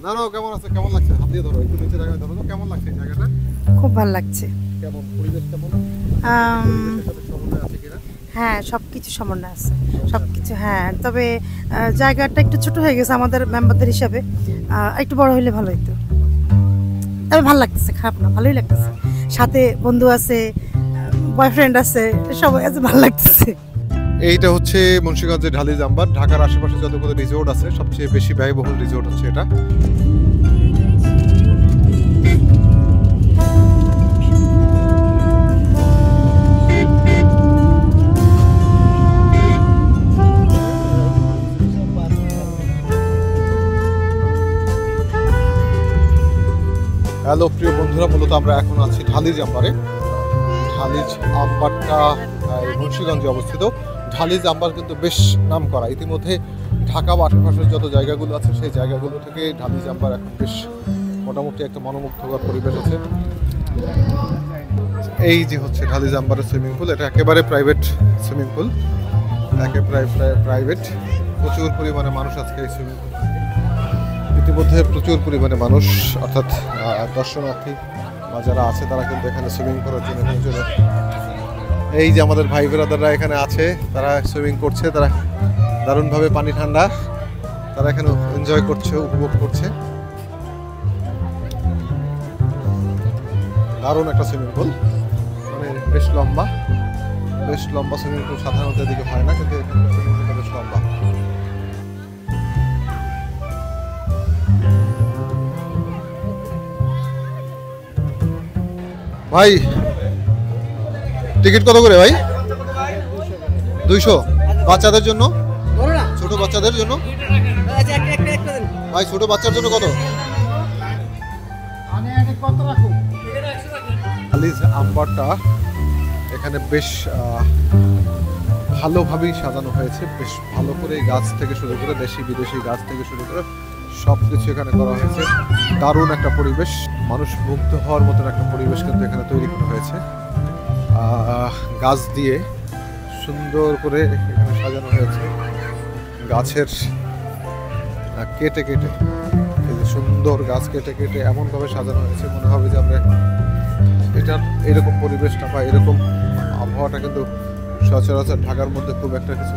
জানো কেমন আছে, কেমন লাগছে? হাত দিয়ে ধরো, একটু নিচে জায়গায় ধরো তো, কেমন লাগছে এই জায়গাটা? খুব ভালো লাগছে। কেমন পরিবেশ, কেমন পরিবেশের সাথে সমন্বয় আছে কিনা? হ্যাঁ, সবকিছু সমন্বয় আছে, সবকিছু। হ্যাঁ, তবে জায়গাটা একটু ছোট হয়ে গেছে আমাদের মেম্বারদের হিসাবে, একটু বড় হলে ভালো হতো। তবে ভালো লাগতেছে, খারাপ না, ভালোই লাগতেছে। সাথে বন্ধু আছে, বয়ফ্রেন্ড আছে, সবাই আছে, ভালো লাগতেছে। এইটা হচ্ছে মুন্সিগঞ্জের ঢালি জাম্বার। ঢাকার আশেপাশে যতগুলো রিসোর্ট আছে সবচেয়ে বেশি ব্যয়বহুল রিসোর্ট হচ্ছে এটা। হ্যালো প্রিয় বন্ধুরা, মূলত আমরা এখন আছি ঢালি জাম্বারে। ঢালি জাম্বারটা মুন্সিগঞ্জে অবস্থিত। ঢালি জাম্বার কিন্তু বেশ নাম করা, ইতিমধ্যে ঢাকা বা আশেপাশের যত জায়গাগুলো আছে সেই জায়গাগুলো থেকে ঢালি জাম্বার এখন বেশ মোটামুটি একটা মনোমুগ্ধকর পরিবেশ আছে। এই যে হচ্ছে ঢালি জাম্বারের সুইমিং পুল, এটা একেবারে প্রাইভেট সুইমিং পুল, একেবারে প্রাইভেট। প্রচুর পরিমাণে মানুষ আজকে এই সুইমিং পুল, ইতিমধ্যে প্রচুর পরিমাণে মানুষ অর্থাৎ দর্শনার্থী বা যারা আছে তারা কিন্তু এখানে সুইমিং করার জন্য এখানে চলে। এই যে আমাদের ভাই ব্রাদাররা এখানে আছে, তারা সুইমিং করছে, তারা দারুণভাবে, পানি ঠান্ডা, তারা এখানে এনজয় করছে, উপভোগ করছে। দারুণ একটা সুইমিং পুল, মানে বেশ লম্বা সুইমিং পুল। সাধারণত এদিকে হয় না, কিন্তু এখানে সুইমিং পুলটা বেশ লম্বা। ভাই টিকিট কত করে ভাই? 200 বাচ্চাদের জন্য, ছোট বাচ্চাদের জন্য ভাই, ছোট বাচ্চার জন্য কত? আম্বারটা এখানে বেশ ভালোভাবেই সাজানো হয়েছে, বেশ ভালো করে গাছ থেকে শুরু করে দেশি বিদেশি গাছ থেকে শুরু করে সব কিছু এখানে করা হয়েছে। দারুণ একটা পরিবেশ, মানুষ মুগ্ধ হওয়ার মতন একটা পরিবেশ কিন্তু এখানে তৈরি করা হয়েছে। গাছ দিয়ে সুন্দর করে এখানে সাজানো হয়েছে, গাছের কেটে কেটে, এই যে সুন্দর গাছ কেটে কেটে এমনভাবে সাজানো হয়েছে, মনে হবে যে আমরা এটার এরকম পরিবেশটা বা এরকম আবহাওয়াটা কিন্তু সচরাচর ঢাকার মধ্যে খুব একটা কিছু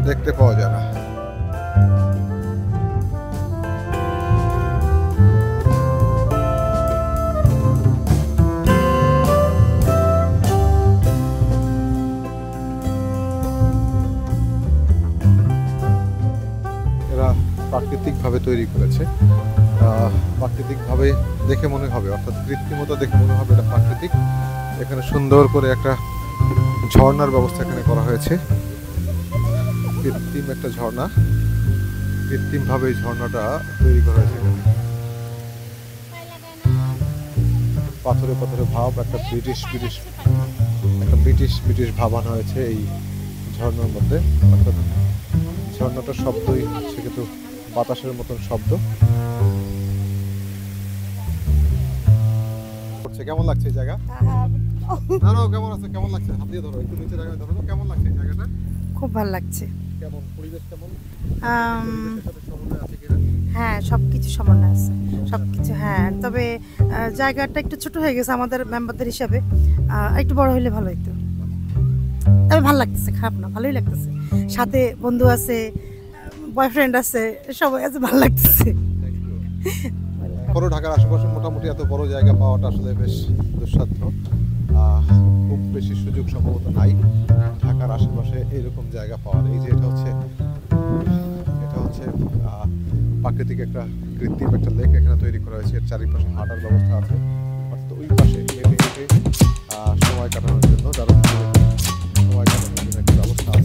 দেখতে পাওয়া যায় না। প্রাকৃতিকভাবে তৈরি করেছে, প্রাকৃতিকভাবে দেখে মনে হবে, অর্থাৎ কৃত্রিমতা দেখে মনে হবে এটা প্রাকৃতিক। এখানে সুন্দর করে একটা ঝর্ণার ব্যবস্থা এখানে করা হয়েছে, কৃত্রিম একটা ঝর্ণা, কৃত্রিমভাবে এই ঝর্ণাটা তৈরি করা হয়েছে। পাথরে পাথরে ভাব, একটা ব্রিটিশ ভাব আনা হয়েছে এই ঝর্ণার মধ্যে, অর্থাৎ ঝর্ণাটার শব্দই হচ্ছে কিন্তু বাতাসের মতন শব্দ। কেমন লাগছে এই জায়গা? জানো কেমন আছে, কেমন লাগছে? হাত দিয়ে ধরো, একটু নিচে জায়গায় ধরো তো, কেমন লাগছে এই জায়গাটা? খুব ভালো লাগছে। কেমন পরিবেশ, কেমন পরিবেশের সাথে সমন্বয় আছে কিনা? হ্যাঁ, সবকিছু সমন্বয় আছে, সবকিছু। হ্যাঁ, তবে জায়গাটা একটু ছোট হয়ে গেছে আমাদের মেম্বারদের হিসাবে, একটু বড় হলে ভালো হতো। তবে ভালো লাগতেছে, খারাপ না, ভালোই লাগতেছে। সাথে বন্ধু আছে, বয়ফ্রেন্ড আছে, সবাই আছে, ভালো লাগতেছে। বড় ঢাকার আশেপাশে মোটামুটি এত বড় জায়গা পাওয়াটা আসলে বেশ দুঃসাধ্য, খুব বেশি সুযোগ সম্ভবত নাই ঢাকার আশেপাশে এরকম জায়গা পাওয়ার। এই যে এটা হচ্ছে প্রাকৃতিক একটা কৃত্রিম একটা লেক এখানে তৈরি করা হয়েছে, এর চারিপাশে হাঁটার ব্যবস্থা আছে, অর্থাৎ ওই পাশে হেঁটে হেঁটে সময় কাটানোর জন্য, দারুণ সময় কাটানোর জন্য একটা ব্যবস্থা আছে।